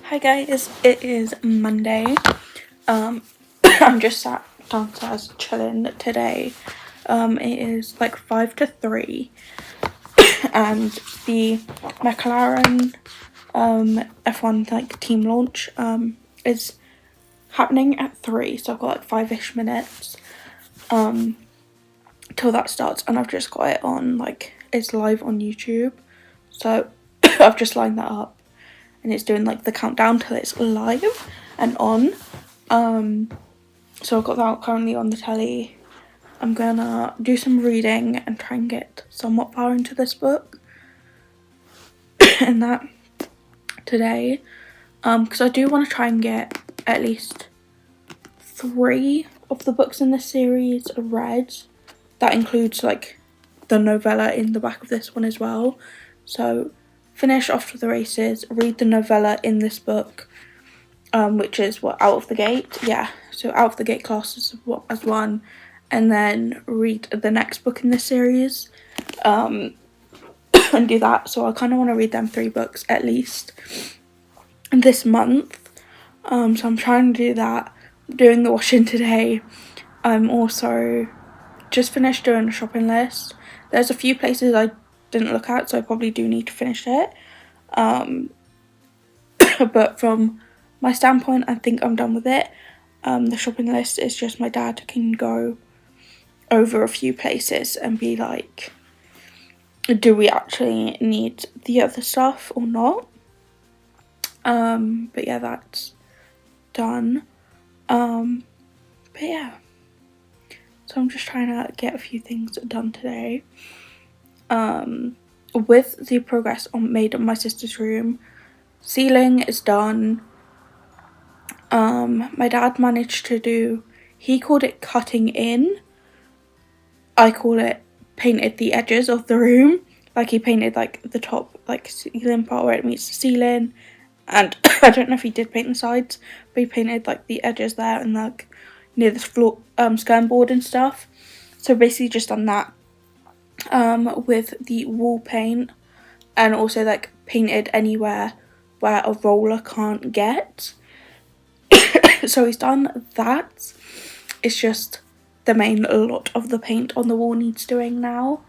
Hi guys, it is Monday. I'm just sat downstairs chilling today. It is like 5 to 3 and the McLaren F1 like team launch is happening at 3, so I've got like 5ish minutes till that starts, and I've just got it on, like, it's live on YouTube, so I've just lined that up and it's doing like the countdown till it's live and on. So I've got that currently on the telly. I'm gonna do some reading and try and get somewhat far into this book and that today, because I do want to try and get at least 3 of the books in this series read. That includes like the novella in the back of this one as well. So finish Off to the Races, read the novella in this book, which is what, Out of the Gate? Yeah, so Out of the Gate class as one, and then read the next book in this series, and do that. So I kind of want to read them 3 books at least this month. So I'm trying to do that. I'm doing the washing today. I'm also just finished doing a shopping list. There's a few places I didn't look at, so I probably do need to finish it. But from my standpoint, I think I'm done with it. The shopping list is just my dad can go over a few places and be like, do we actually need the other stuff or not? But yeah, that's done. But yeah, so I'm just trying to get a few things done today. With the progress made on my sister's room, ceiling is done. My dad managed to do, he called it cutting in. I call it painted the edges of the room. Like, he painted like the top, like, ceiling part where it meets the ceiling, and I don't know if he did paint the sides, but he painted like the edges there and like near the floor, skirting board and stuff. So basically just done that with the wall paint, and also like painted anywhere where a roller can't get. So he's done that. It's just the main lot of the paint on the wall needs doing now,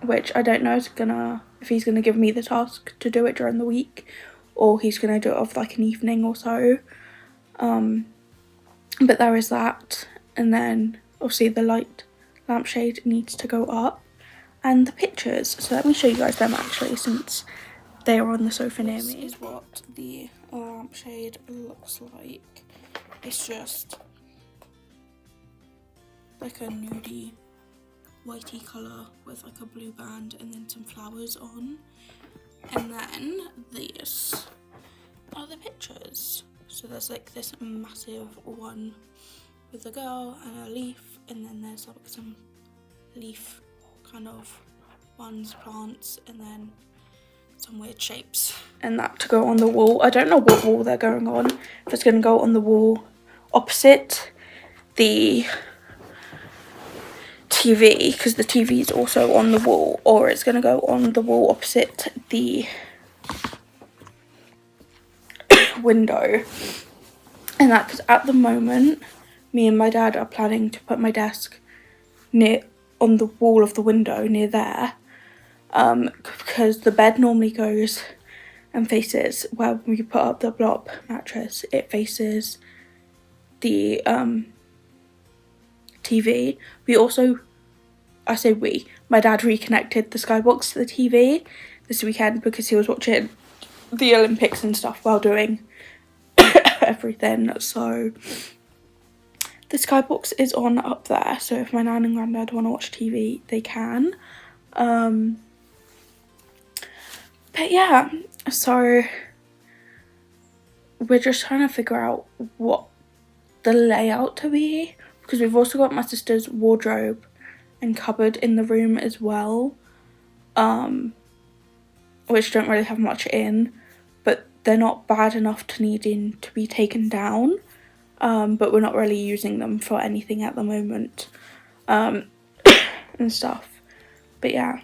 which I don't know if he's gonna give me the task to do it during the week, or he's gonna do it off like an evening or so. But there is that, and then obviously the lampshade needs to go up, and the pictures. So let me show you guys them actually, since they are on the sofa near me. This is what the lampshade looks like. It's just like a nudie whitey colour with like a blue band and then some flowers on. And then these are the pictures. So there's like this massive one with a girl and a leaf, and then there's like some leaf kind of ones, plants, and then some weird shapes. And that to go on the wall. I don't know what wall they're going on. If it's going to go on the wall opposite the TV, because the TV is also on the wall, or it's going to go on the wall opposite the window. And that, because at the moment me and my dad are planning to put my desk on the wall of the window near there, because the bed normally goes and faces where we put up the blob mattress. It faces the TV. We also, I say we, my dad reconnected the skybox to the TV this weekend because he was watching the Olympics and stuff while doing everything. So the skybox is on up there, so if my nan and granddad want to watch TV, they can. But yeah, so we're just trying to figure out what the layout to be, because we've also got my sister's wardrobe and cupboard in the room as well, which don't really have much in, but they're not bad enough to needing to be taken down, but we're not really using them for anything at the moment, and stuff. But yeah,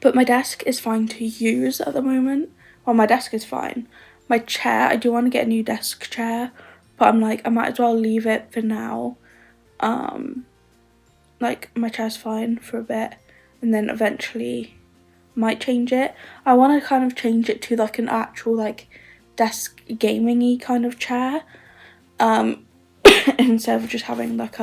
but my desk is fine to use at the moment, well, my desk is fine. My chair, I do want to get a new desk chair, but I'm like, I might as well leave it for now. Like, my chair's fine for a bit, and then eventually might change it. I want to kind of change it to like an actual like desk gaming-y kind of chair, instead of just having like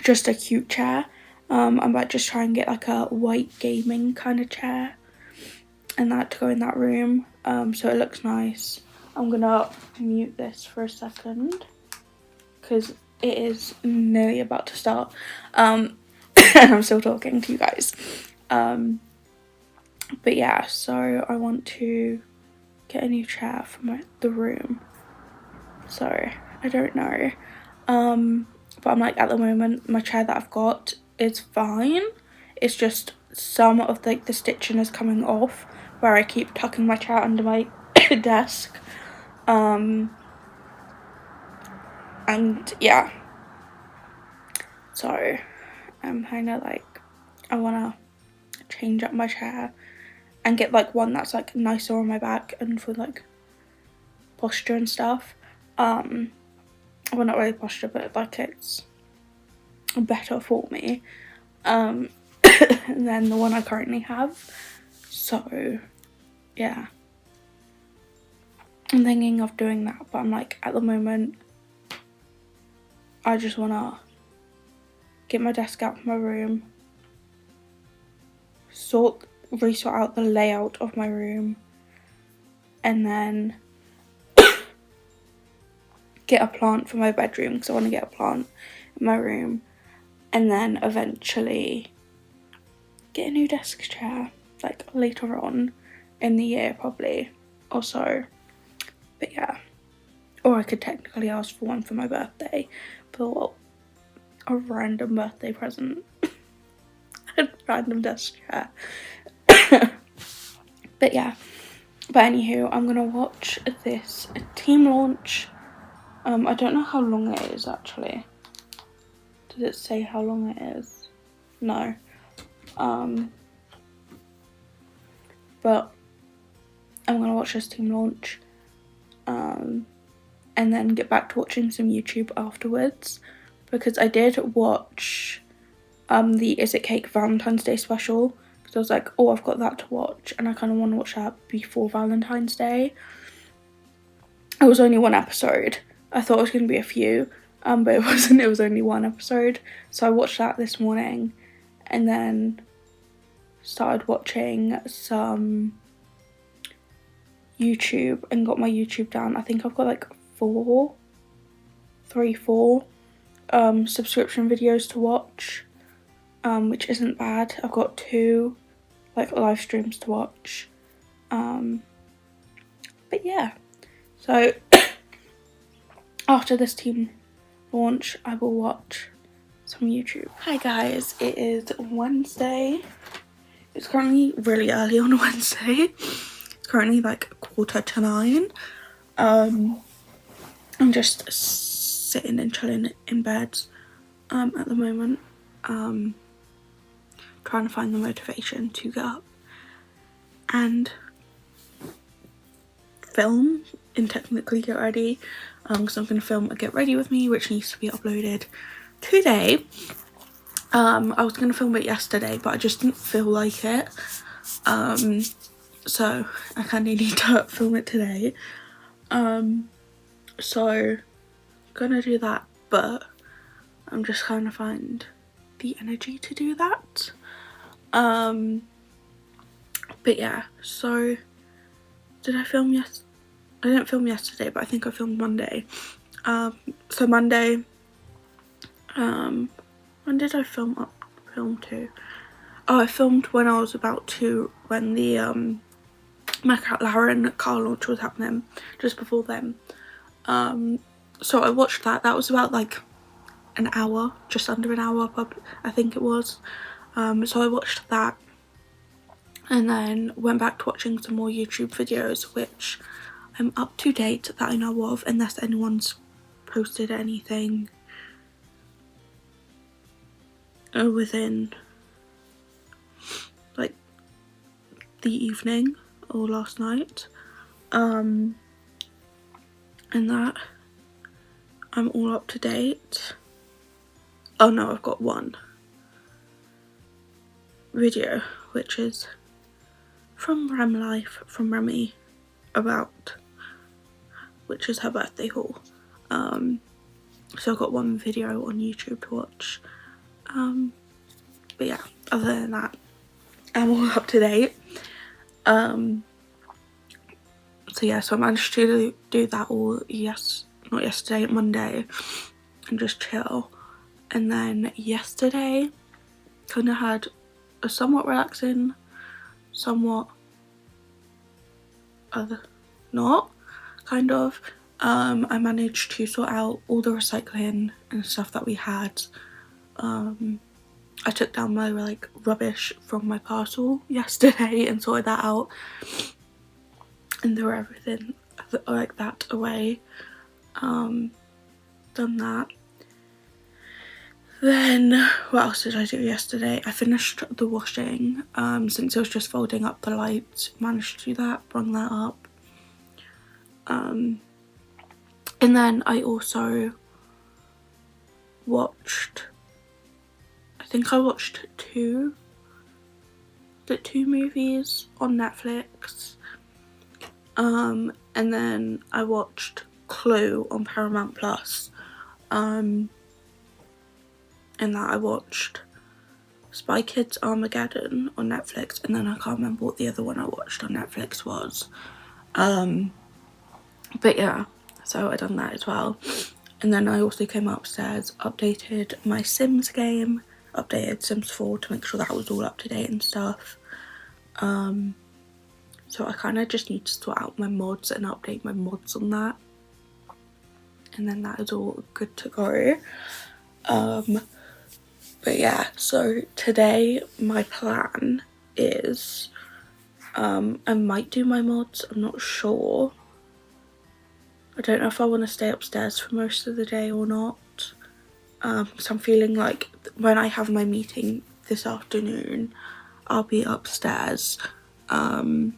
just a cute chair. I might just try and get like a white gaming kind of chair and that to go in that room, so it looks nice. I'm gonna mute this for a second because it is nearly about to start, and I'm still talking to you guys. But yeah, so I want to get a new chair for the room. So I don't know, but I'm like, at the moment my chair that I've got is fine. It's just some of like the stitching is coming off where I keep tucking my chair under my desk, and yeah, so I'm kind of like, I want to change up my chair and get like one that's like nicer on my back and for like posture and stuff. Well, not really posture, but like it's better for me than the one I currently have. So yeah, I'm thinking of doing that, but I'm like, at the moment I just want to get my desk out of my room, resort out the layout of my room, and then get a plant for my bedroom because I want to get a plant in my room, and then eventually get a new desk chair like later on in the year probably or so. But yeah, or I could technically ask for one for my birthday, but well, a random birthday present. A random desk chair. But yeah, but anywho, I'm gonna watch this team launch. I don't know how long it is actually. Does it say how long it is? No. But I'm gonna watch this team launch, and then get back to watching some YouTube afterwards, because I did watch the Is It Cake Valentine's Day special, because I was like, oh, I've got that to watch, and I kind of want to watch that before Valentine's Day. It was only one episode. I thought it was going to be a few, but it wasn't. It was only one episode. So I watched that this morning, and then started watching some YouTube and got my YouTube down. I think I've got like 4 subscription videos to watch, which isn't bad. I've got 2 like live streams to watch, but yeah, so after this team launch I will watch some YouTube. Hi guys, it is Wednesday. It's currently really early on a Wednesday. It's currently like 9:15. I'm just sitting and chilling in bed at the moment, trying to find the motivation to get up and film and technically get ready, because I'm going to film a Get Ready With Me, which needs to be uploaded today. I was going to film it yesterday, but I just didn't feel like it, so I kind of need to film it today. So gonna do that, but I'm just trying to find the energy to do that. But yeah, so did I film I didn't film yesterday, but I think I filmed Monday. So Monday, when did I film to? Oh, I filmed when I was about 2, when the my cat Lauren car launch was happening, just before then. So I watched that. That was about like an hour, just under an hour, I think it was. So I watched that, and then went back to watching some more YouTube videos, which I'm up to date that I know of, unless anyone's posted anything within like the evening or last night. And that I'm all up to date. Oh no, I've got one video, which is from Rem Life, from Remy, which is her birthday haul. So I've got one video on YouTube to watch. But yeah, other than that, I'm all up to date. So yeah, so I managed to do that all not yesterday, Monday, and just chill. And then yesterday kind of had a somewhat relaxing, somewhat not kind of. I managed to sort out all the recycling and stuff that we had. I took down my like rubbish from my parcel yesterday and sorted that out and threw everything like that away. Done that. Then what else did I do yesterday? I finished the washing, since I was just folding up the lights. Managed to do that, brung that up. And then I also watched, I think I watched two movies on Netflix. And then I watched Clue on Paramount Plus. And that I watched Spy Kids Armageddon on Netflix, and then I can't remember what the other one I watched on Netflix was. But yeah, so I done that as well. And then I also came upstairs, updated my Sims game, updated Sims 4 to make sure that was all up to date and stuff. So I kind of just need to sort out my mods and update my mods on that. And then that is all good to go. But yeah, so today my plan is, I might do my mods, I'm not sure. I don't know if I want to stay upstairs for most of the day or not. So I'm feeling like when I have my meeting this afternoon, I'll be upstairs. Because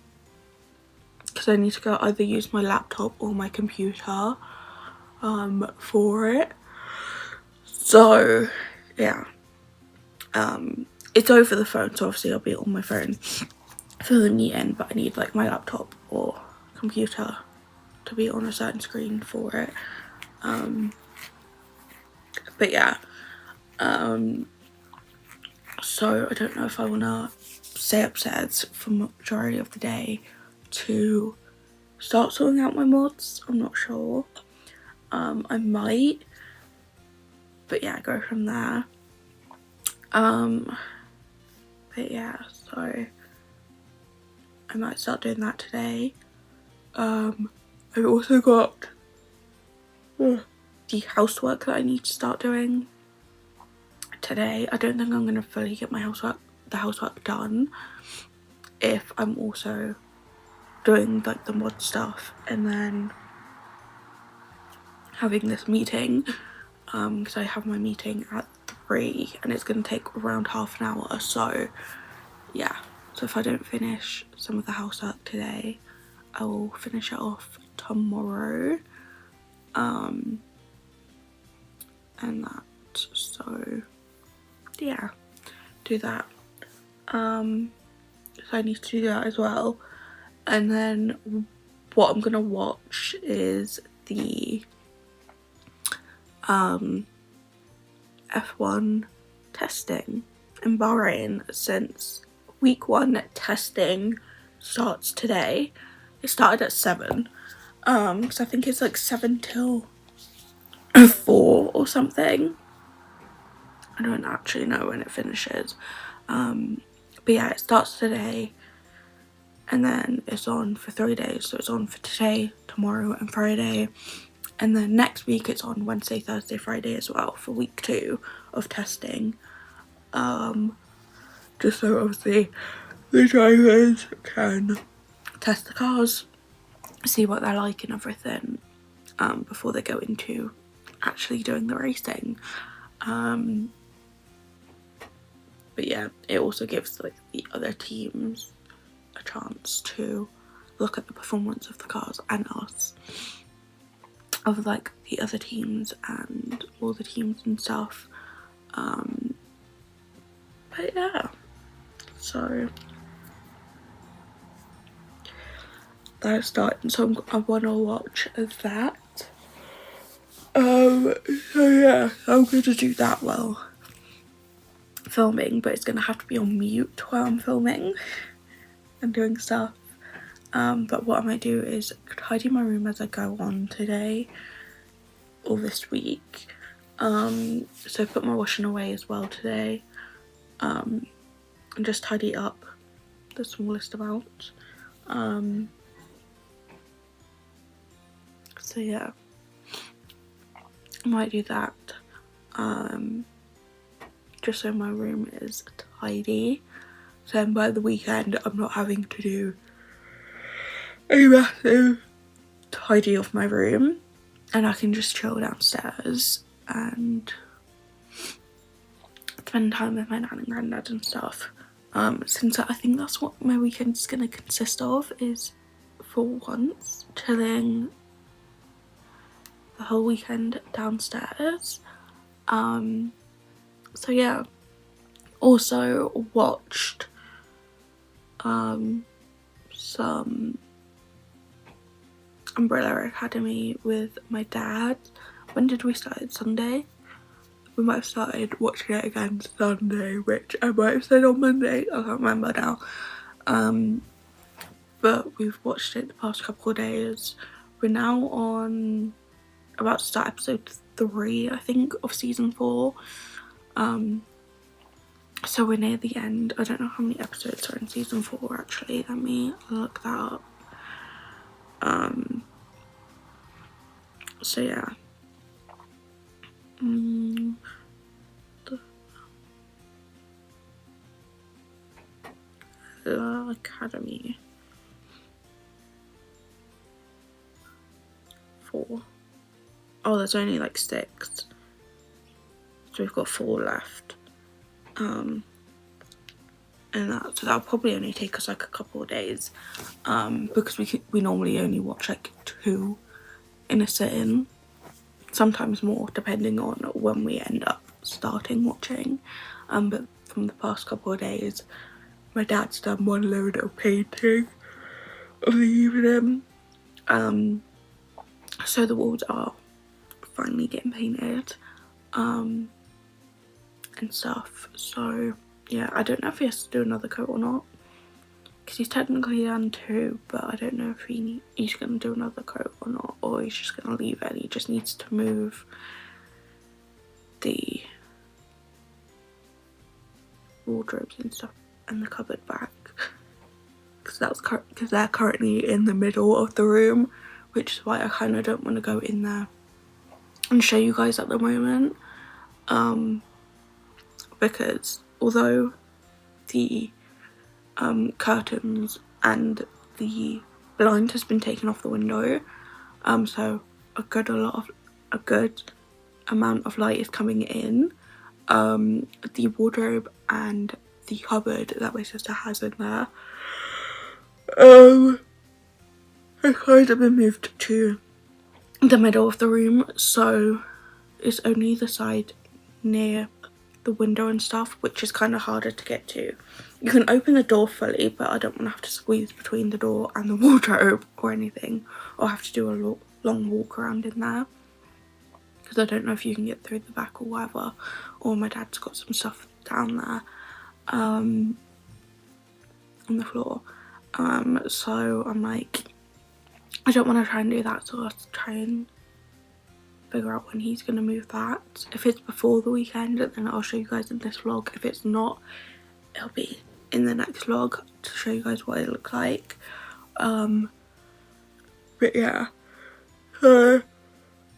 I need to go either use my laptop or my computer for it. So yeah. It's over the phone, so obviously I'll be on my phone for the meeting, but I need like my laptop or computer to be on a certain screen for it. But yeah, so I don't know if I want to stay upstairs for the majority of the day to start sorting out my mods. I'm not sure. I might, but yeah, go from there. But yeah, so I might start doing that today. I've also got the housework that I need to start doing today. I don't think I'm going to fully get the housework done if I'm also doing like the mod stuff and then having this meeting, because I have my meeting at 3 and it's going to take around half an hour. So yeah, so if I don't finish some of the housework today, I will finish it off tomorrow. And that, so yeah, do that. So I need to do that as well. And then what I'm gonna watch is the F1 testing in Bahrain, since week 1 testing starts today. It started at 7, because I think it's like 7 till 4 or something. I don't actually know when it finishes. But yeah, it starts today and then it's on for 3 days. So it's on for today, tomorrow and Friday. And then next week it's on Wednesday, Thursday, Friday as well for week 2 of testing. Just so obviously the drivers can test the cars, see what they're like and everything, before they go into actually doing the racing. But yeah, it also gives like the other teams a chance to look at the performance of the cars and us, of like the other teams and all the teams and stuff. But yeah, so that's starting, so I want to watch that. So yeah, I'm going to do that while filming, but it's going to have to be on mute while I'm filming and doing stuff. But what I might do is tidy my room as I go on today or this week. So put my washing away as well today, and just tidy up the smallest amount. So yeah, I might do that, just so my room is tidy, so then by the weekend I'm not having to do a massive tidy of my room, and I can just chill downstairs and spend time with my nan and granddad and stuff. Since I think that's what my weekend is going to consist of, is for once chilling the whole weekend downstairs. So yeah, also watched some Umbrella Academy with my dad. When did we start it? Sunday? We might have started watching it again Sunday, which I might have said on Monday, I can't remember now. But we've watched it the past couple of days. We're now on, about to start episode 3, I think, of season 4. So we're near the end. I don't know how many episodes are in season 4 actually. Let me look that up. So yeah. The Academy 4. Oh, there's only like 6. So we've got 4 left. And so that'll probably only take us like a couple of days, because we normally only watch like 2 in a sitting, sometimes more depending on when we end up starting watching. But from the past couple of days, my dad's done one load of painting of the evening, so the walls are finally getting painted, and stuff. So yeah, I don't know if he has to do another coat or not, because he's technically done 2, but I don't know if he's going to do another coat or not, or he's just going to leave it and he just needs to move the wardrobes and stuff and the cupboard back, because they're currently in the middle of the room, which is why I kind of don't want to go in there and show you guys at the moment, because although the curtains and the blind has been taken off the window, so a good amount of light is coming in, the wardrobe and the cupboard that my sister has in there has kind of been moved to the middle of the room, so it's only the side near the window and stuff, which is kind of harder to get to. You can open the door fully, but I don't want to have to squeeze between the door and the wardrobe or anything, or have to do a long walk around in there, because I don't know if you can get through the back or whatever, or my dad's got some stuff down there on the floor. So I'm like, I don't want to try and do that, so I'll try and figure out when he's going to move that. If it's before the weekend, then I'll show you guys in this vlog. If it's not, it'll be in the next vlog to show you guys what it looks like. But yeah, so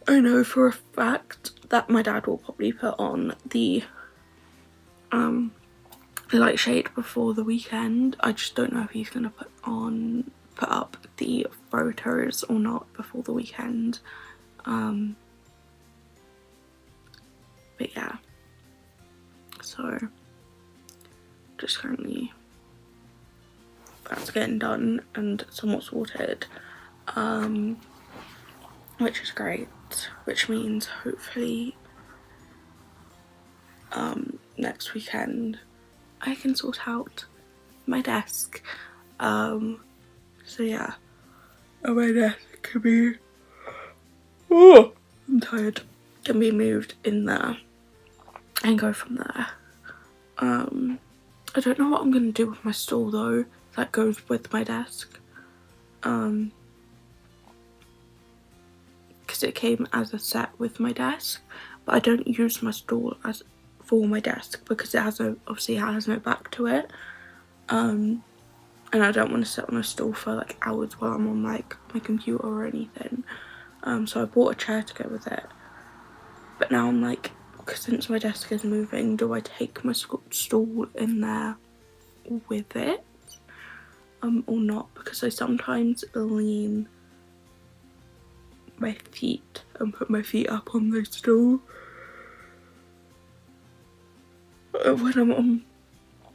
I know for a fact that my dad will probably put on the light shade before the weekend. I just don't know if he's going to put up the photos or not before the weekend. But yeah, so just currently that's getting done and somewhat sorted, which is great, which means hopefully next weekend I can sort out my desk. So yeah, and my desk can be, oh, I'm tired, can be moved in there and go from there. I don't know what I'm gonna do with my stool though that goes with my desk, because it came as a set with my desk, but I don't use my stool as for my desk because it has no, obviously it has no back to it, and I don't want to sit on a stool for like hours while I'm on like my computer or anything, so I bought a chair to go with it. But now I'm like, because since my desk is moving, do I take my stool in there with it or not, because I sometimes lean my feet and put my feet up on the stool when I'm on,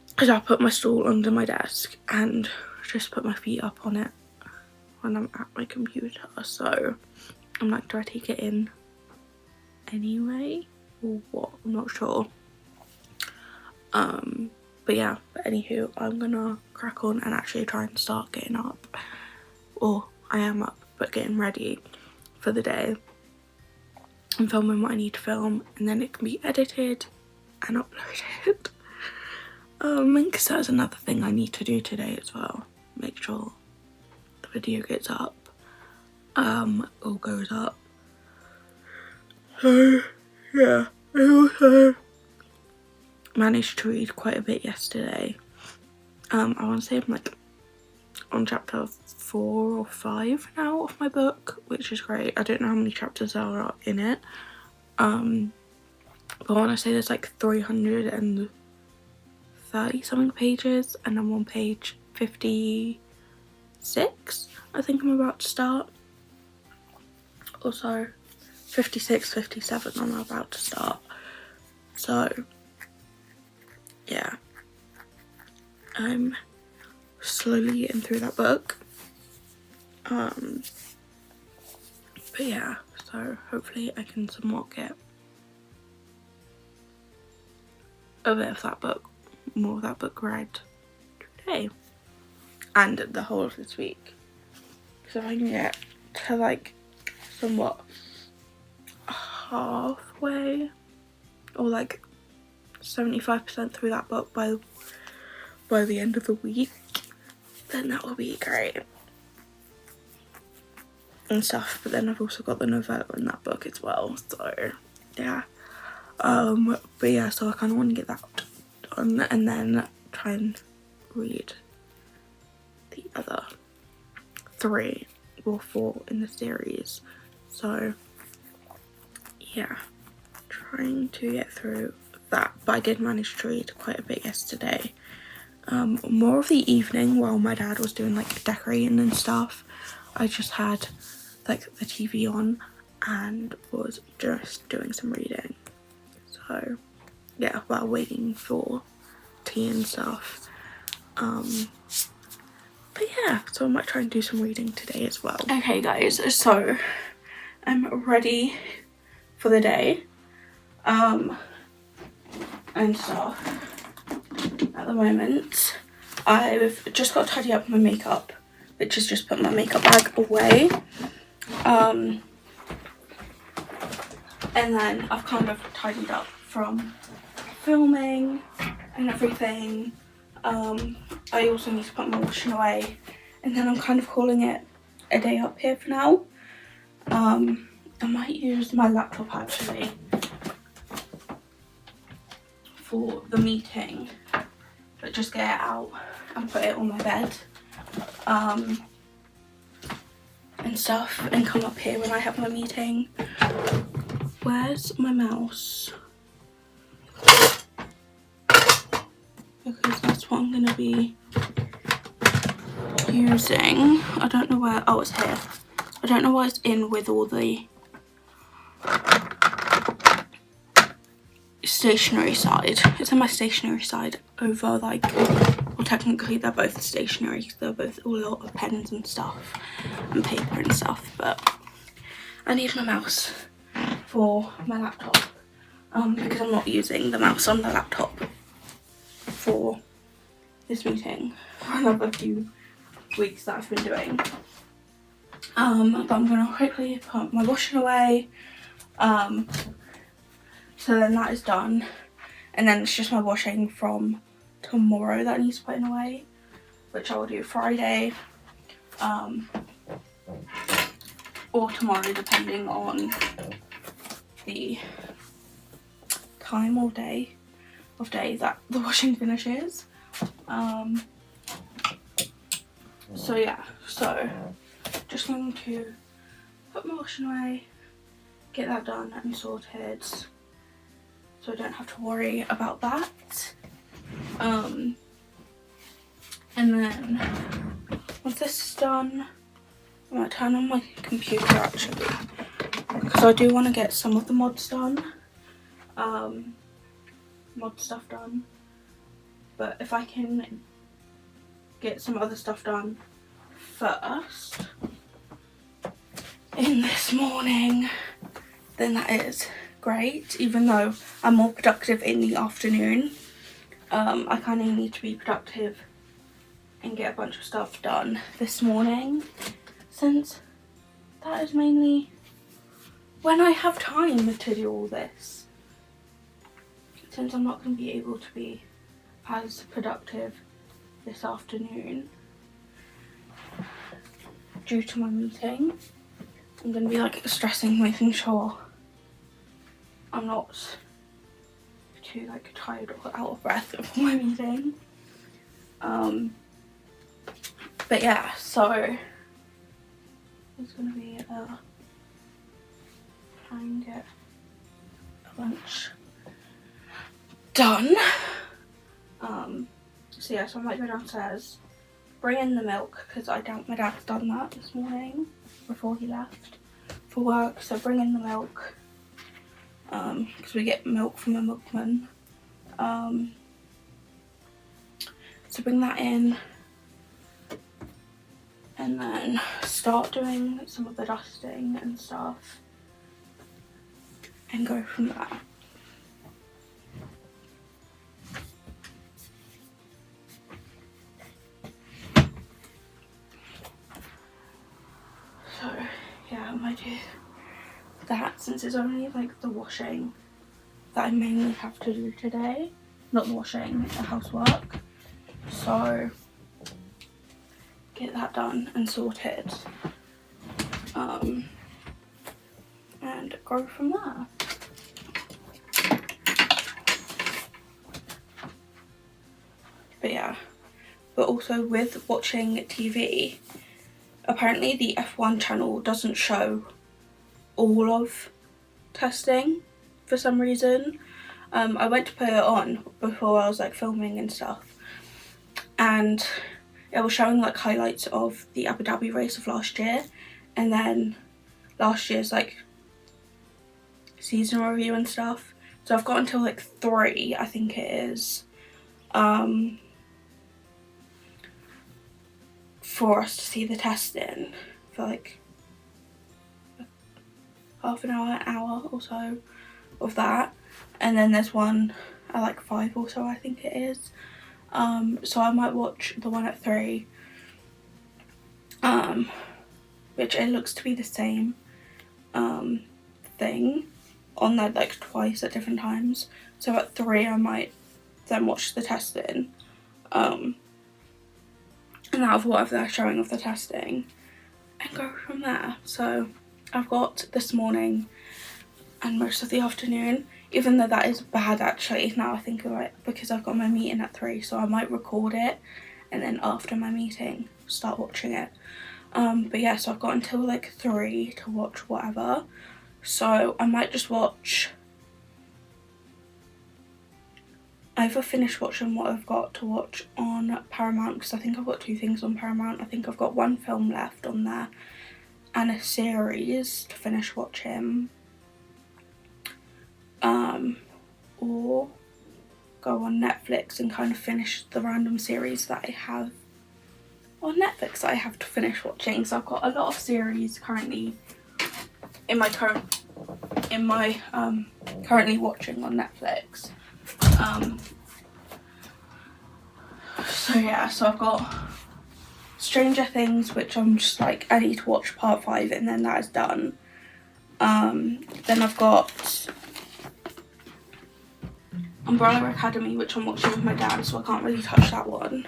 because I put my stool under my desk and just put my feet up on it when I'm at my computer. So I'm like, do I take it in anyway or what? I'm not sure. But yeah, but anywho, I'm gonna crack on and actually try and start getting up, or I am up but getting ready for the day and filming what I need to film, and then it can be edited and uploaded. Because that's another thing I need to do today as well, make sure the video gets up, or goes up. So yeah, I also managed to read quite a bit yesterday. I want to say I'm like on chapter 4 or 5 now of my book, which is great. I don't know how many chapters there are in it, but I want to say there's like 330 something pages, and I'm on page 56 I think I'm about to start, or so 56, 57 I'm about to start. So yeah, I'm slowly getting through that book, but yeah, so hopefully I can somewhat get a bit of that book, more of that book read today and the whole of this week, because if I can get to like somewhat halfway or like 75% through that book by the end of the week, then that will be great and stuff. But then I've also got the novella in that book as well, so yeah. But yeah, so I kind of want to get that done and then try and read the other 3 or 4 in the series. So yeah, trying to get through that, but I did manage to read quite a bit yesterday. More of the evening while my dad was doing like decorating and stuff. I just had like the TV on and was just doing some reading. So yeah, while waiting for tea and stuff. But yeah, so I might try and do some reading today as well. Okay guys, so I'm ready for the day and stuff. At the moment I've just got to tidy up my makeup, which is just put my makeup bag away, and then I've kind of tidied up from filming and everything. I also need to put my washing away, and then I'm kind of calling it a day up here for now. I might use my laptop actually for the meeting, but just get it out and put it on my bed and stuff, and come up here when I have my meeting. Where's my mouse? Because that's what I'm going to be using. I don't know where, oh it's here. I don't know why it's in with all the stationery side. It's on my stationery side over like on technically they're both stationery because they're both a lot of pens and stuff and paper and stuff, but I need my mouse for my laptop because I'm not using the mouse on the laptop for this meeting for another few weeks that I've been doing. But I'm gonna quickly put my washing away, so then that is done, and then it's just my washing from tomorrow that needs putting away, which I will do Friday or tomorrow depending on the time or day that the washing finishes. So yeah, so just going to put my washing away, get that done and sorted so I don't have to worry about that. And then once this is done, I'm going to turn on my computer actually, because I do want to get some of the mods done, mod stuff done, but if I can get some other stuff done first in this morning, then that is great, even though I'm more productive in the afternoon. I kind of need to be productive and get a bunch of stuff done this morning, since that is mainly when I have time to do all this, since I'm not going to be able to be as productive this afternoon due to my meeting. I'm going to be like stressing, making sure I'm not too like tired or out of breath before my meeting. But yeah, so it's going to be try and get a bunch done. So yeah, so I might go downstairs, bring in the milk, because I doubt my dad's done that this morning before he left for work. So bring in the milk, because we get milk from a milkman. So bring that in, and then start doing some of the dusting and stuff, and go from there. So yeah, I might do that, since it's only like the washing that I mainly have to do today, not the washing, the housework. So get that done and sorted, and go from there. But yeah, but also with watching TV, apparently the F1 channel doesn't show all of testing for some reason. I went to put it on before I was like filming and stuff, and it was showing like highlights of the Abu Dhabi race of last year, and then last year's like season review and stuff. So I've got until like 3, I think it is, for us to see the testing for like half an hour or so of that, and then there's one at like 5 or so, I think it is. So I might watch the one at 3, which it looks to be the same thing on there like twice at different times. So at 3 I might then watch the testing, and out of whatever they're showing of the testing, and go from there. So I've got this morning and most of the afternoon, even though that is bad actually now I think of it, because I've got my meeting at 3, so I might record it and then after my meeting start watching it. But yeah, so I've got until like 3 to watch whatever, so I might just watch, either finish watching what I've got to watch on Paramount, because I think I've got 2 things on Paramount. I think I've got 1 film left on there and a series to finish watching, or go on Netflix and kind of finish the random series that I have on Netflix that I have to finish watching. So I've got a lot of series currently currently watching on Netflix. So yeah, so I've got Stranger Things, which I'm just like, I need to watch part 5 and then that is done. Then I've got Umbrella Academy, which I'm watching with my dad, so I can't really touch that one.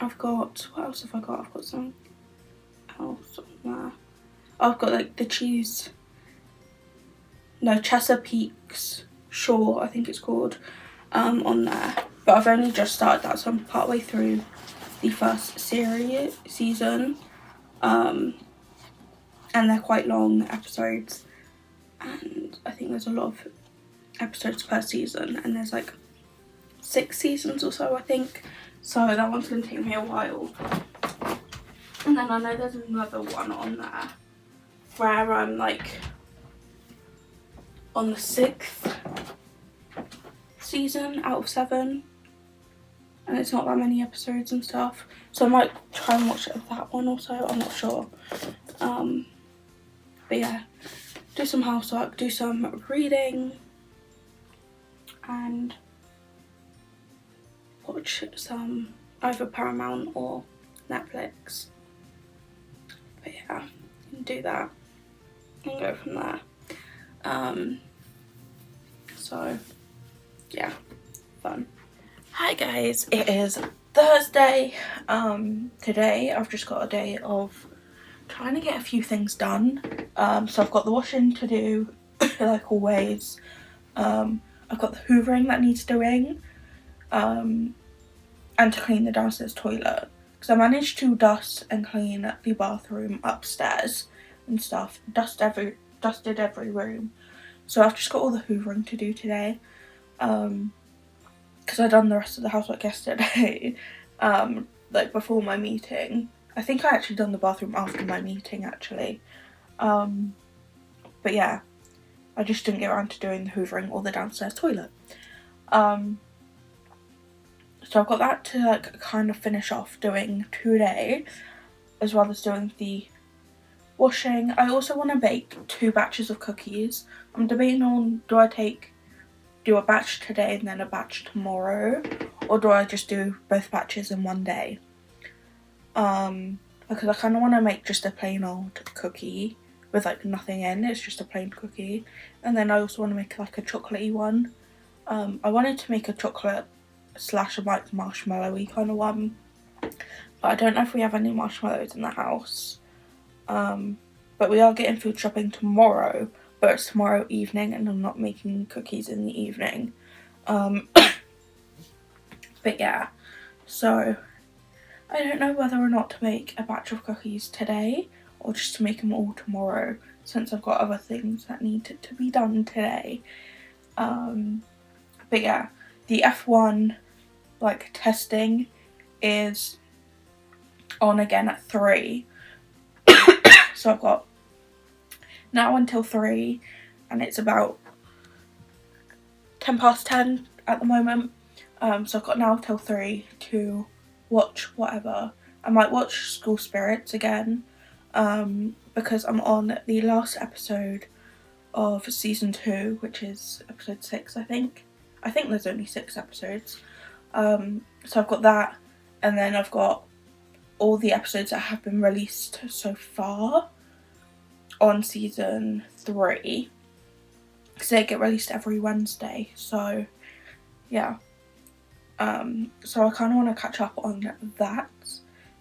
I've got, what else have I got? I've got something else on there. I've got like Chesapeake's Shore, I think it's called, on there. But I've only just started that, so I'm partway through the first season. And they're quite long episodes. And I think there's a lot of episodes per season, and there's like 6 seasons or so, I think. So that one's going to take me a while. And then I know there's another one on there where I'm like on the 6th season out of 7. And it's not that many episodes and stuff. So I might try and watch that one also, I'm not sure. But yeah, do some housework, do some reading, and watch some either Paramount or Netflix. But yeah, you can do that and go from there. So yeah, fun. Hi guys, it is Thursday. Today I've just got a day of trying to get a few things done. So I've got the washing to do, like always. I've got the hoovering that needs doing, and to clean the downstairs toilet. Because I managed to dust and clean the bathroom upstairs and stuff. Dusted every room. So I've just got all the hoovering to do today. Because I'd done the rest of the housework yesterday, like before my meeting. I think I actually done the bathroom after my meeting actually. But yeah, I just didn't get around to doing the hoovering or the downstairs toilet. So I've got that to like kind of finish off doing today, as well as doing the washing. I also want to bake 2 batches of cookies. I'm debating on, do I do a batch today and then a batch tomorrow, or do I just do both batches in one day? Because I kind of want to make just a plain old cookie with like nothing in. It's just a plain cookie. And then I also want to make like a chocolatey one. I wanted to make a chocolate / like marshmallowy kind of one, but I don't know if we have any marshmallows in the house. But we are getting food shopping tomorrow, but it's tomorrow evening and I'm not making cookies in the evening. But yeah, so I don't know whether or not to make a batch of cookies today or just to make them all tomorrow, since I've got other things that need to be done today. But yeah, the F1 like testing is on again at 3. So I've got now until 3, and it's about 10:10 at the moment. So I've got now till 3 to watch whatever. I might watch School Spirits again, because I'm on the last episode of season 2, which is episode 6, I think. I think there's only 6 episodes. So I've got that, and then I've got all the episodes that have been released so far on season 3, because they get released every Wednesday. So yeah, so I kind of want to catch up on that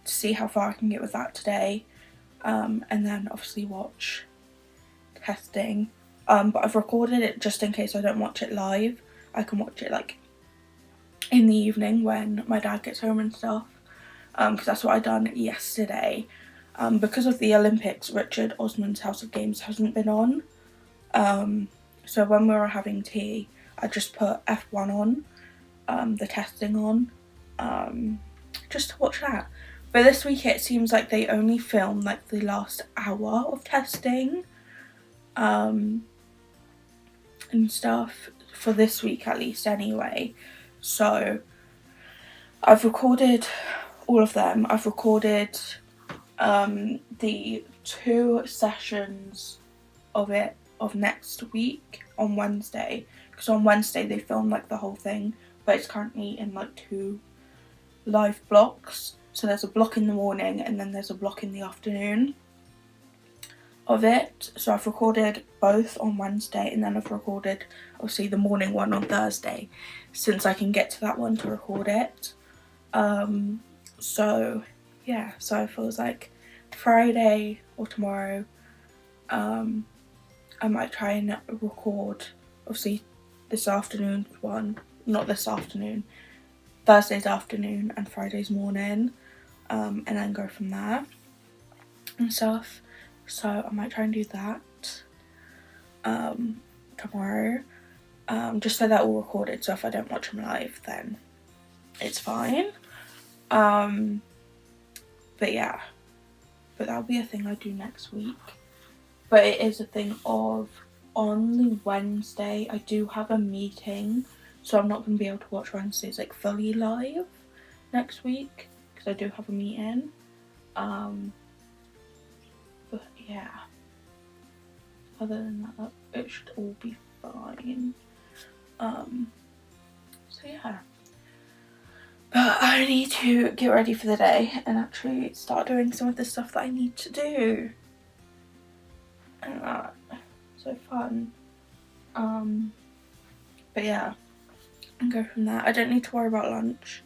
to see how far I can get with that today, and then obviously watch testing. But I've recorded it just in case I don't watch it live. I can watch it like in the evening when my dad gets home and stuff, because that's what I done yesterday. Because of the Olympics, Richard Osman's House of Games hasn't been on, so when we were having tea I just put F1 on, the testing on, just to watch that. But this week it seems like they only film like the last hour of testing, and stuff for this week at least anyway. So I've recorded all of them. I've recorded the 2 sessions of next week on Wednesday, because on Wednesday they film like the whole thing, but it's currently in like 2 live blocks. So there's a block in the morning and then there's a block in the afternoon of it. So I've recorded both on Wednesday, and then I've recorded obviously the morning one on Thursday, since I can get to that one to record it. So yeah, so it feels like Friday or tomorrow I might try and record obviously this afternoon one, not this afternoon, Thursday's afternoon and Friday's morning, and then go from there and stuff. So I might try and do that tomorrow, just so they're all recorded, so if I don't watch them live then it's fine. But yeah, but that'll be a thing I do next week. But it is a thing of, on the Wednesday I do have a meeting, so I'm not going to be able to watch Wednesdays like fully live next week, because I do have a meeting. But yeah, other than that, it should all be fine. So yeah, but I need to get ready for the day and actually start doing some of the stuff that I need to do, and that, so fun. But yeah, and go from there. I don't need to worry about lunch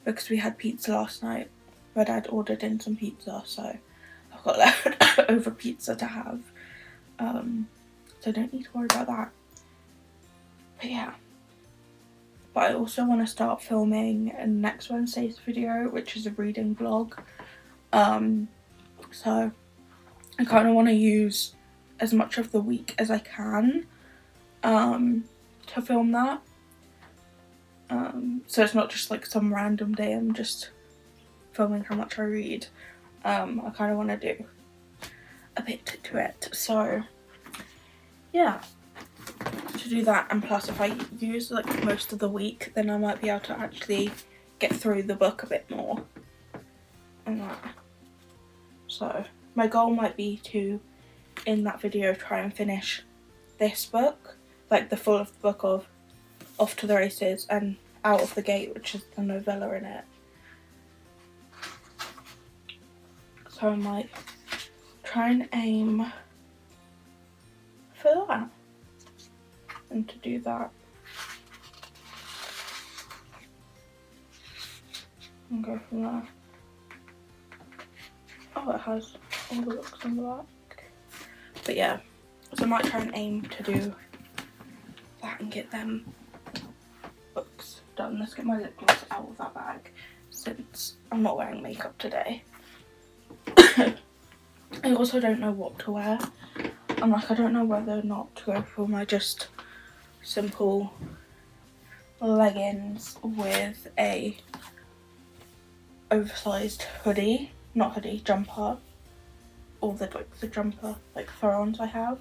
because we had pizza last night. My dad ordered in some pizza, so I've got leftover pizza to have. So I don't need to worry about that. But yeah. But I also want to start filming next Wednesday's video, which is a reading vlog. So I kind of want to use as much of the week as I can to film that. So it's not just like some random day I'm just filming how much I read. I kind of want to do a bit to it. So yeah, to do that, and plus if I use like most of the week, then I might be able to actually get through the book a bit more and that. So my goal might be to, in that video, try and finish this book, like the full of the book of Off to the Races and Out of the Gate, which is the novella in it. So I might try and aim for that, and to do that and go from there. Oh, it has all the books on the back. But yeah, so I might try and aim to do that and get them books done. Let's get my lip gloss out of that bag, since I'm not wearing makeup today. I also don't know what to wear. I don't know whether or not to go for my just simple leggings with a oversized hoodie, jumper, or the jumper like throw-ons I have,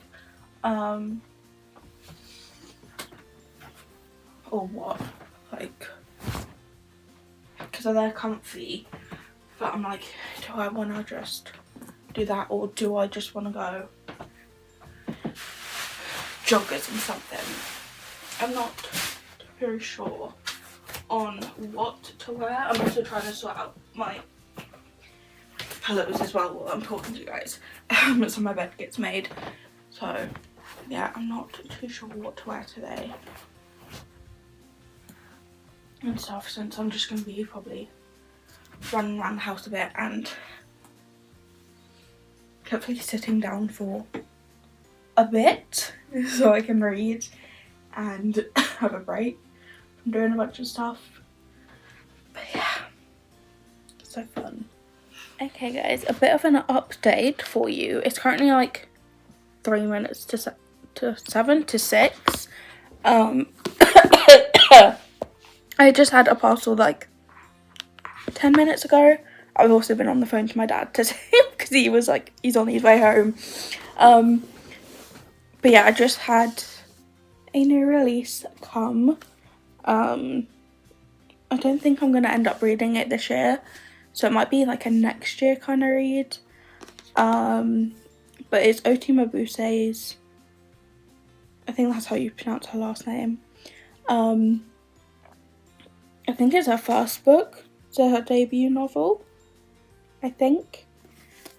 or what, like, because they're comfy, but I'm like, do I want to just do that, or do I just want to go joggers and something? I'm not very sure on what to wear. I'm also trying to sort out my pillows as well while I'm talking to you guys, so my bed gets made. So yeah, I'm not too sure what to wear today and stuff, since I'm just going to be probably running around the house a bit and hopefully sitting down for a bit so I can read and have a break from doing a bunch of stuff. But yeah, so fun. Okay guys, a bit of an update for you. It's currently like 3 minutes to 7 to 6. I just had a parcel like 10 minutes ago. I've also been on the phone to my dad to say, because he was like, he's on his way home. But yeah, I just had a new release come. I don't think I'm going to end up reading it this year, so it might be like a next year kind of read. But it's Oti Mabuse's, I think that's how you pronounce her last name. I think it's her first book, so her debut novel, I think.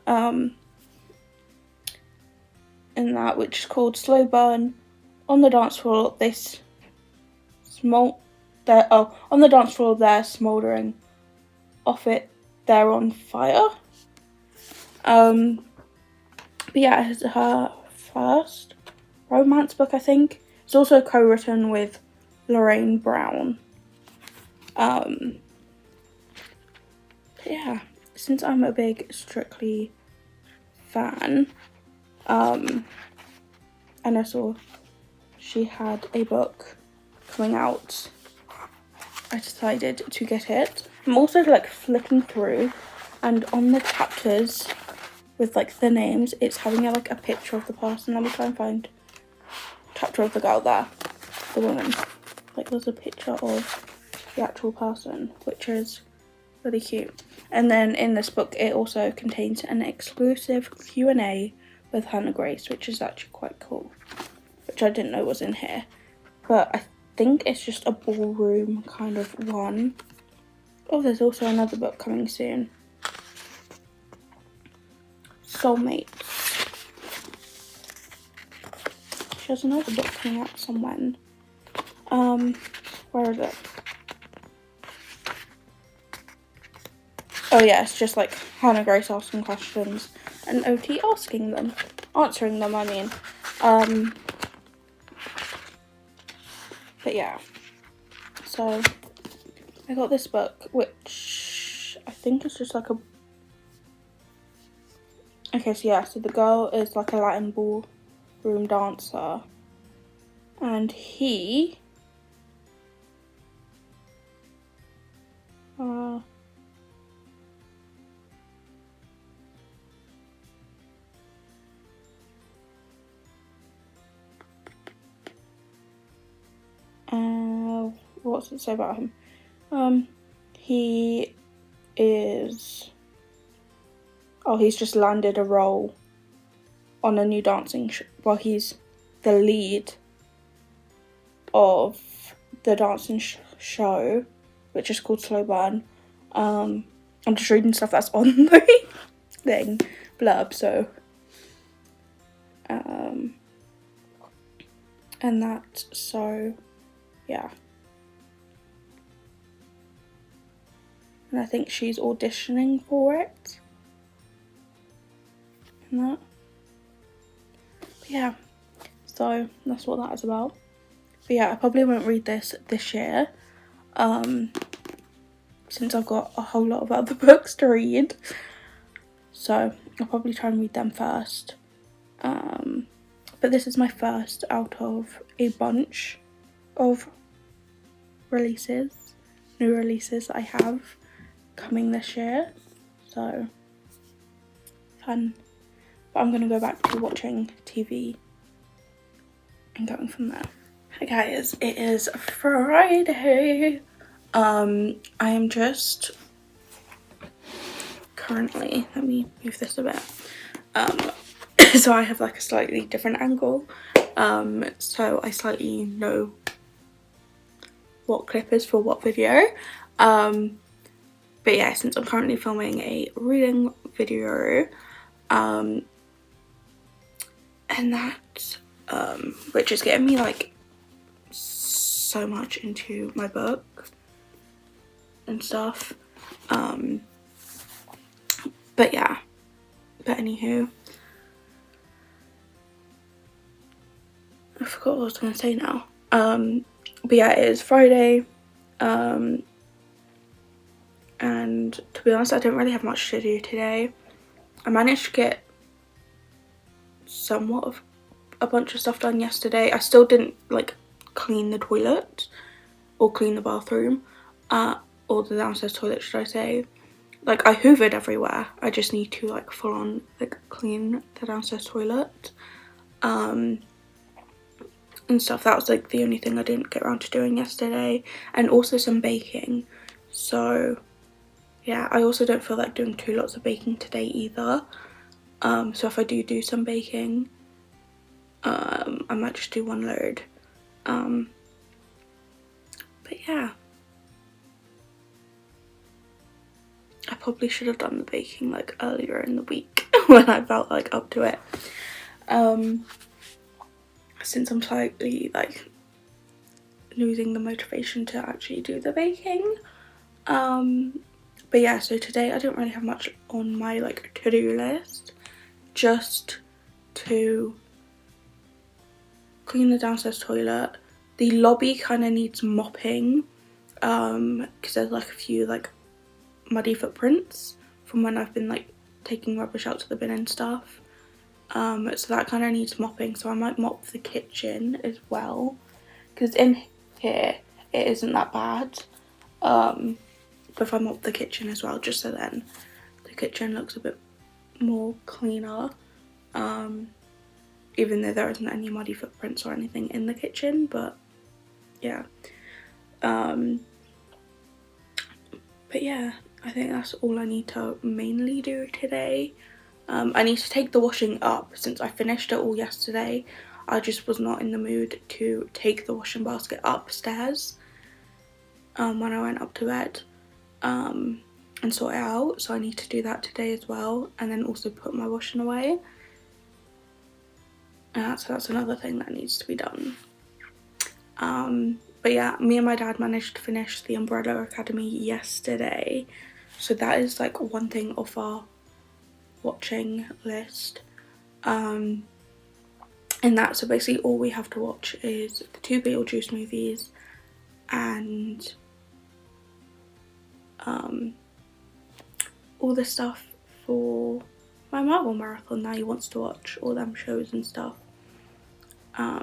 And that, which is called Slow Burn. On the dance floor, on the dance floor they're smouldering. Off it, they're on fire. But yeah, it's her first romance book, I think. It's also co-written with Lorraine Brown. Yeah, since I'm a big Strictly fan, and I saw she had a book coming out, I decided to get it. I'm also like flicking through, and on the chapters with like the names, it's having like a picture of the person. Let me try and find chapter of the girl there, the woman. Like there's a picture of the actual person, which is really cute. And then in this book, it also contains an exclusive Q&A with Hannah Grace, which is actually quite cool, which I didn't know was in here. But I think it's just a ballroom kind of one. Oh, there's also another book coming soon. Soulmates. She has another book coming out somewhere. Where is it? Oh yeah, it's just like Hannah Grace asking questions and OT answering them, I mean. But yeah, so I got this book, which I think is just like a... Okay, so yeah, so the girl is like a Latin ballroom dancer, and he... what's it say about him? He is... Oh, he's just landed a role on a new dancing show. Well, he's the lead of the dancing show, which is called Slow Burn. I'm just reading stuff that's on the thing, blurb, so... and that, so, yeah. And I think she's auditioning for it. And that. But yeah, so that's what that is about. But yeah, I probably won't read this year, since I've got a whole lot of other books to read. So I'll probably try and read them first. But this is my first out of a bunch of new releases that I have coming this year. So fun. But I'm gonna go back to watching TV and going from there. Hi guys, it is Friday. I am just currently, let me move this a bit. So I have like a slightly different angle. So I slightly know what clip is for what video. But yeah, since I'm currently filming a reading video, and that, which is getting me like so much into my book and stuff. But yeah, but anywho, I forgot what I was gonna say now. But yeah, it is Friday, and to be honest, I don't really have much to do today. I managed to get somewhat of a bunch of stuff done yesterday. I still didn't like clean the toilet or clean the bathroom, or the downstairs toilet, should I say. Like, I hoovered everywhere. I just need to like full on like clean the downstairs toilet. and stuff. That was like the only thing I didn't get around to doing yesterday, and also some baking. So yeah, I also don't feel like doing too lots of baking today either. So if I do some baking, I might just do one load. But yeah, I probably should have done the baking like earlier in the week when I felt like up to it. Since I'm slightly like losing the motivation to actually do the baking. But yeah, so today I don't really have much on my like to-do list, just to clean the downstairs toilet. The lobby kind of needs mopping, because there's like a few like muddy footprints from when I've been like taking rubbish out to the bin and stuff. So that kind of needs mopping, so I might mop the kitchen as well, because in here it isn't that bad. But if I mop the kitchen as well, just so then the kitchen looks a bit more cleaner, even though there isn't any muddy footprints or anything in the kitchen. But yeah, but yeah, I think that's all I need to mainly do today. I need to take the washing up since I finished it all yesterday. I just was not in the mood to take the washing basket upstairs when I went up to bed and sort it out, so I need to do that today as well, and then also put my washing away. So that's another thing that needs to be done. But yeah, me and my dad managed to finish the Umbrella Academy yesterday, so that is like one thing off our watching list. And that, so basically all we have to watch is the 2 Beetlejuice movies and all the stuff for my Marvel marathon that he wants to watch, all them shows and stuff. I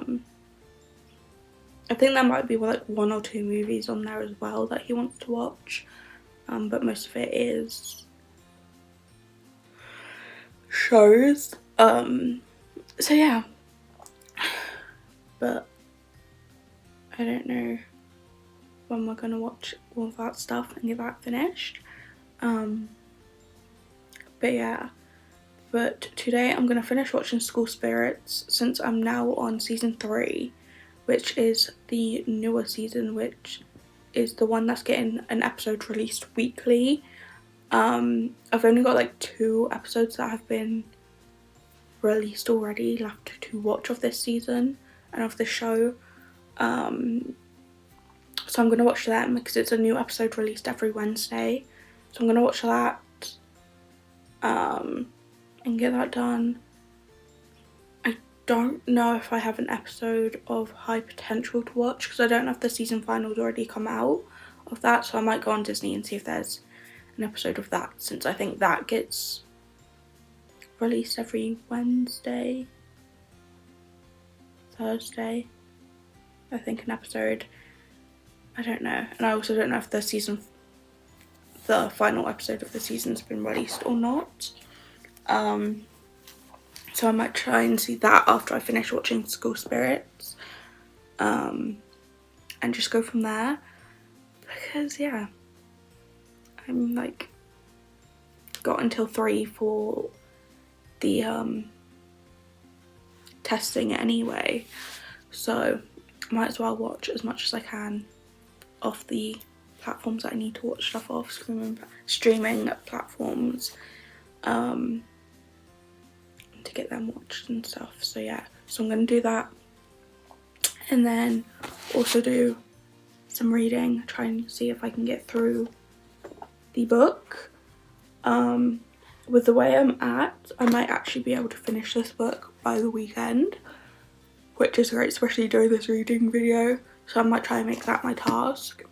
think there might be like 1 or 2 movies on there as well that he wants to watch, but most of it is shows. So yeah, but I don't know when we're gonna watch all of that stuff and get that finished. But yeah, but today I'm gonna finish watching School Spirits since I'm now on season 3, which is the newer season, which is the one that's getting an episode released weekly. I've only got like 2 episodes that have been released already left to watch of this season and of the show. So I'm gonna watch them because it's a new episode released every Wednesday. So I'm gonna watch that and get that done. I don't know if I have an episode of High Potential to watch because I don't know if the season final's already come out of that, so I might go on Disney and see if there's an episode of that, since I think that gets released every Wednesday, Thursday, I think, an episode. I don't know, and I also don't know if the final episode of the season's been released or not. So I might try and see that after I finish watching School Spirits, and just go from there, because yeah, I'm like got until 3 for the testing anyway, so might as well watch as much as I can off the platforms that I need to watch stuff off, streaming platforms, to get them watched and stuff. So yeah, so I'm gonna do that, and then also do some reading, try and see if I can get through the book. With the way I'm at, I might actually be able to finish this book by the weekend, which is great, especially during this reading video, so I might try and make that my task,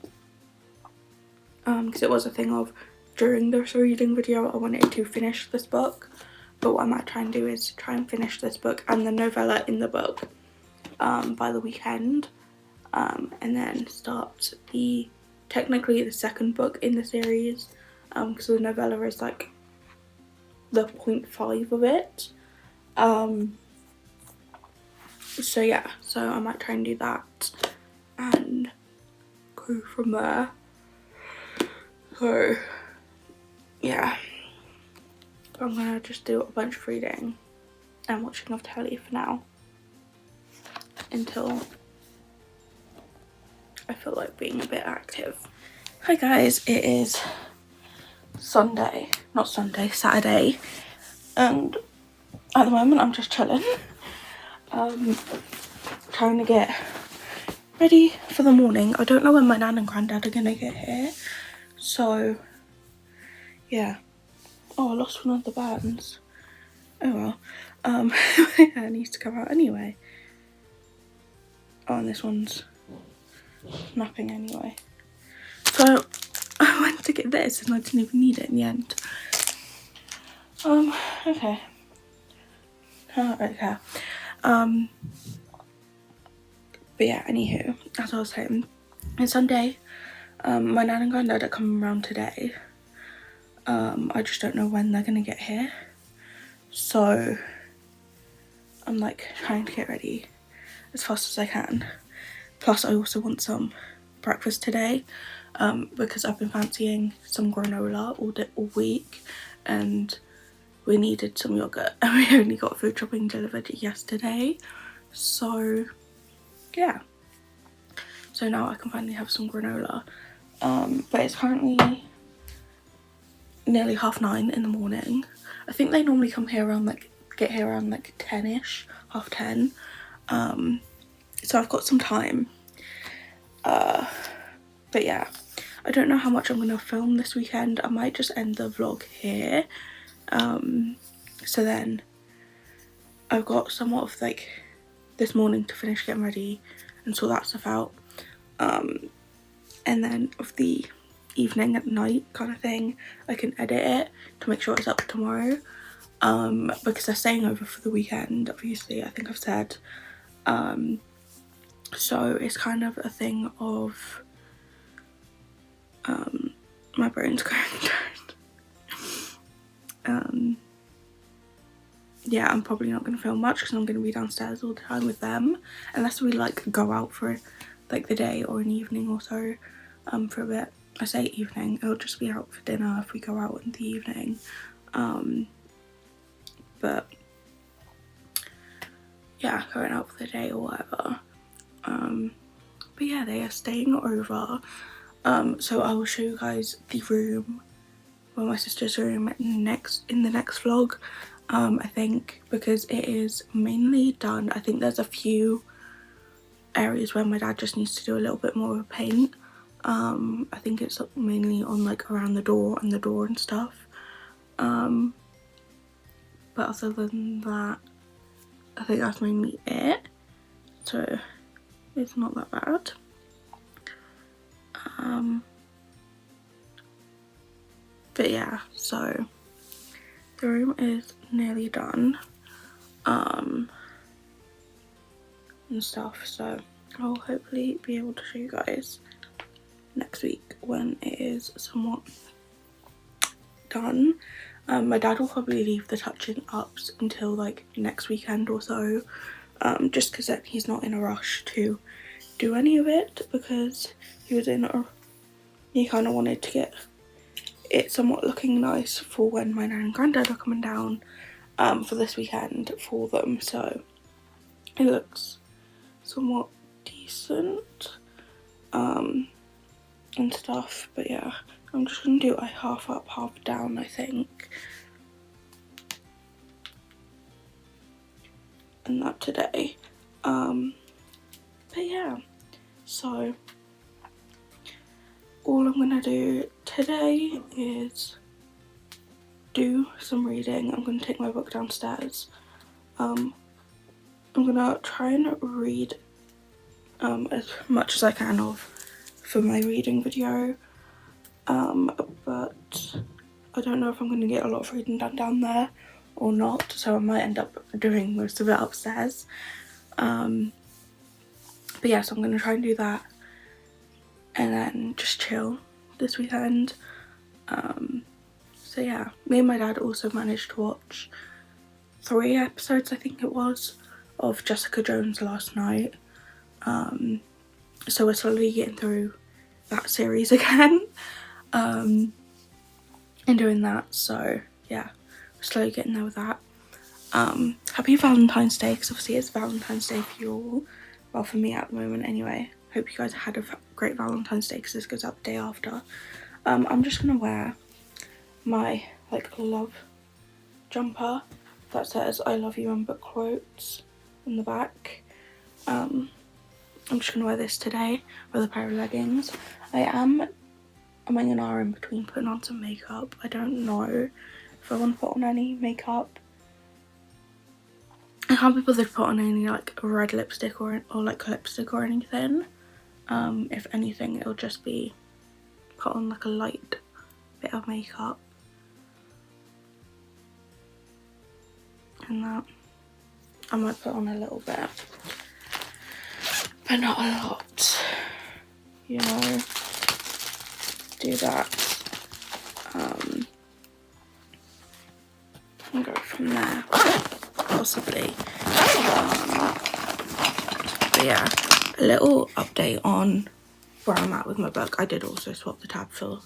because it was a thing of during this reading video I wanted to finish this book, but what I might try and do is try and finish this book and the novella in the book by the weekend, and then start technically the second book in the series, because the novella is like the 0.5 of it. So yeah, so I might try and do that and go from there. So yeah, I'm gonna just do a bunch of reading and watching of telly for now until I feel like being a bit active. Hi guys, it is Saturday, and at the moment I'm just chilling, trying to get ready for the morning. I don't know when my nan and granddad are gonna get here, so yeah. Oh, I lost one of the bands. Oh well. Yeah, it needs to come out anyway. Oh, and this one's napping anyway. So I went to get this and I didn't even need it in the end. Okay. Okay. But yeah, anywho, as I was saying, it's Sunday. My nan and granddad are coming around today. I just don't know when they're gonna get here. So I'm like trying to get ready as fast as I can. Plus I also want some breakfast today, because I've been fancying some granola all week, and we needed some yogurt and we only got food shopping delivered yesterday. So yeah, so now I can finally have some granola. But it's currently nearly 9:30 in the morning. I think they normally come here around get here around 10ish, 10:30. So I've got some time. But yeah, I don't know how much I'm gonna film this weekend. I might just end the vlog here. So then I've got somewhat of this morning to finish getting ready and sort that stuff out. And then of the evening at night kind of thing, I can edit it to make sure it's up tomorrow. Because they're staying over for the weekend, obviously, I think I've said. So it's kind of a thing of my brain's going down. Yeah, I'm probably not going to film much because I'm going to be downstairs all the time with them, unless we go out for the day or an evening or so, for a bit. I say evening, it'll just be out for dinner if we go out in the evening. But yeah, going out for the day or whatever. But yeah, they are staying over. So I will show you guys the room, well, my sister's room in the next vlog. I think, because it is mainly done. I think there's a few areas where my dad just needs to do a little bit more of paint. I think it's mainly on around the door and stuff. But other than that, I think that's mainly it. So it's not that bad. But yeah, so the room is nearly done, and stuff, so I'll hopefully be able to show you guys next week when it is somewhat done. My dad will probably leave the touching ups until next weekend or so, just because he's not in a rush to do any of it, because he kind of wanted to get it somewhat looking nice for when my nan and granddad are coming down for this weekend for them. So it looks somewhat decent and stuff. But yeah, I'm just gonna do a half up, half down, I think, and that today. But yeah, so all I'm gonna do today is do some reading. I'm gonna take my book downstairs. I'm gonna try and read as much as I can for my reading video, but I don't know if I'm gonna get a lot of reading done down there or not, so I might end up doing most of it upstairs. But yeah, so I'm gonna try and do that and then just chill this weekend. So yeah, me and my dad also managed to watch 3 episodes, I think it was, of Jessica Jones last night, so we're slowly getting through that series again, and doing that, so yeah, we're slowly getting there with that. Happy Valentine's Day, because obviously it's Valentine's Day for you all, well for me at the moment anyway. Hope you guys had a great Valentine's Day, because this goes out the day after. I'm just gonna wear my like love jumper that says I love you and book quotes in the back. I'm just gonna wear this today with a pair of leggings. I'm an hour in between putting on some makeup. I don't know if I want to put on any makeup. I can't be bothered to put on any like red lipstick or like lipstick or anything. If anything, it'll just be put on like a light bit of makeup. And that, I might put on a little bit, but not a lot, you know, do that, and go from there, possibly. But yeah, a little update on where I'm at with my book. I did also swap the tab fill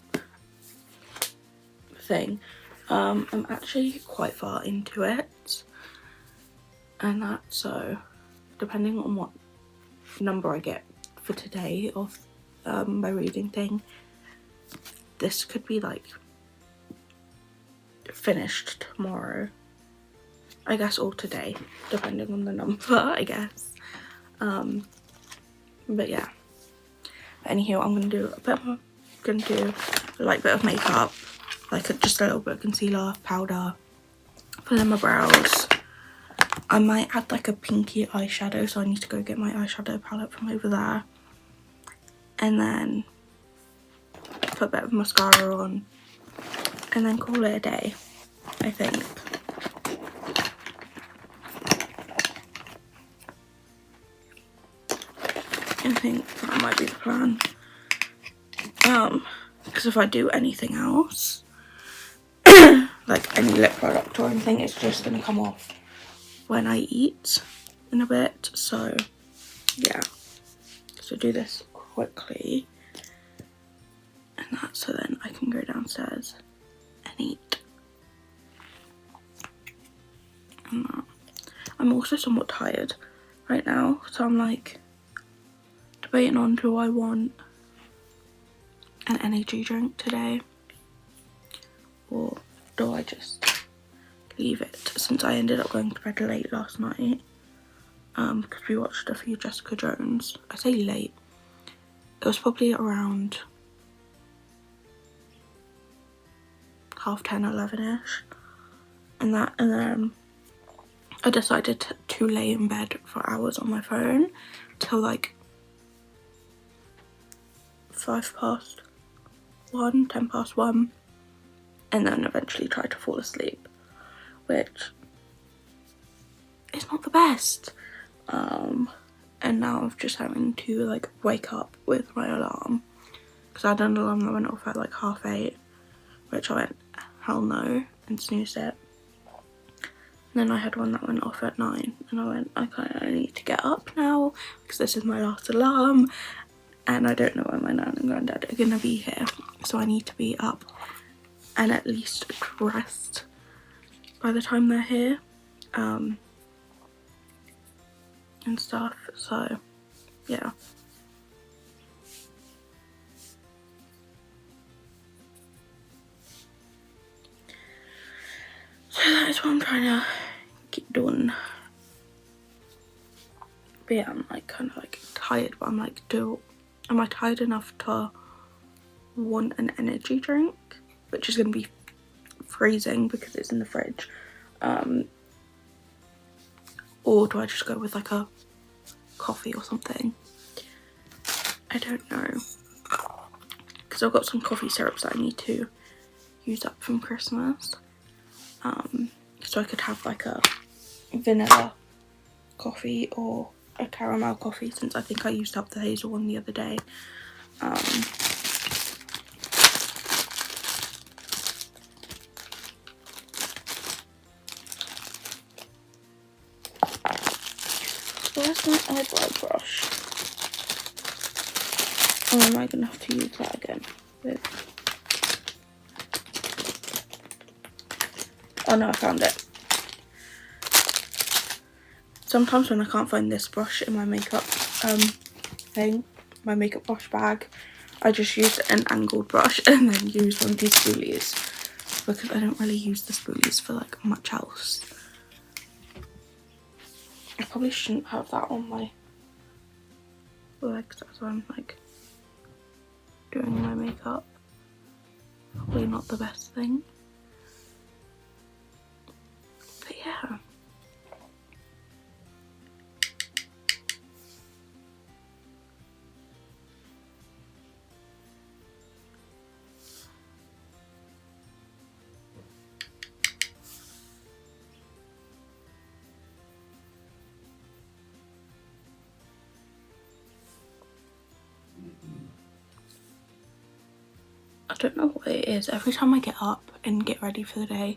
thing. I'm actually quite far into it, and that, so depending on what number I get for today of my reading thing, this could be like finished tomorrow, I guess, or today, depending on the number, I guess. But yeah, anywho, I'm gonna do a light bit of makeup, like just a little bit of concealer, powder, fill in my brows. I might add like a pinky eyeshadow, so I need to go get my eyeshadow palette from over there, and then put a bit of mascara on, and then call it a day, I think. I think that might be the plan. Because if I do anything else, like any lip product or anything, it's just gonna come off when I eat in a bit, so yeah. So do this quickly, and that, so then I can go downstairs and eat. And that. I'm also somewhat tired right now, so I'm like debating on, do I want an energy drink today, or do I just leave it, since I ended up going to bed late last night, because we watched a few Jessica Jones. I say late, it was probably around 10:30, 11ish, and then I decided to lay in bed for hours on my phone till like 10 past 1, and then eventually tried to fall asleep, which is not the best. And now I'm just having to like wake up with my alarm, because I had an alarm that went off at like 8:30, which I went hell no and snoozed it. And then I had one that went off at 9, and I went, I kind of need to get up now because this is my last alarm, and I don't know when my nan and granddad are gonna be here, so I need to be up and at least dressed by the time they're here, and stuff, so yeah. So that is what I'm trying to get done. But yeah, I'm like kind of like tired, but I'm like, am I tired enough to want an energy drink, which is going to be freezing because it's in the fridge, or do I just go with like a coffee or something? I don't know, because I've got some coffee syrups that I need to use up from Christmas, so I could have like a vanilla coffee or a caramel coffee, since I think I used up the hazel one the other day. where's my eyebrow brush? Or am I gonna have to use that again? Oh no, I found it. Sometimes when I can't find this brush in my makeup my makeup brush bag, I just use an angled brush and then use one of these spoolies, because I don't really use the spoolies for like much else. I probably shouldn't have that on my legs as I'm like doing my makeup. Probably not the best thing. But yeah. I don't know what it is. Every time I get up and get ready for the day,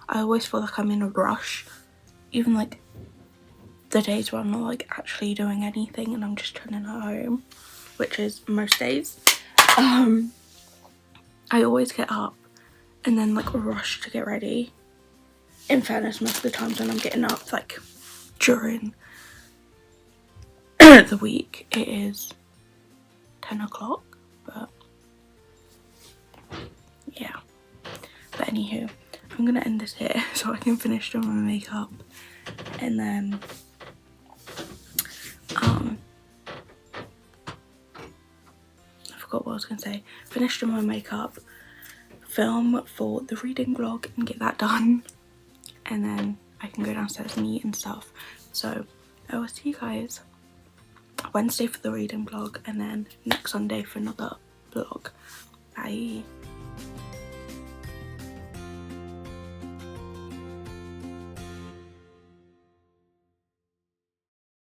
I always feel like I'm in a rush. Even like the days where I'm not like actually doing anything and I'm just chilling at home, which is most days. I always get up and then like rush to get ready. In fairness, most of the times when I'm getting up like during the week, it is 10 o'clock, but yeah. But anywho, I'm gonna end this here so I can finish doing my makeup, and then I forgot what I was gonna say. Finish doing my makeup, film for the reading vlog and get that done, and then I can go downstairs and eat and stuff. So I will see you guys Wednesday for the reading vlog, and then next Sunday for another vlog. Bye.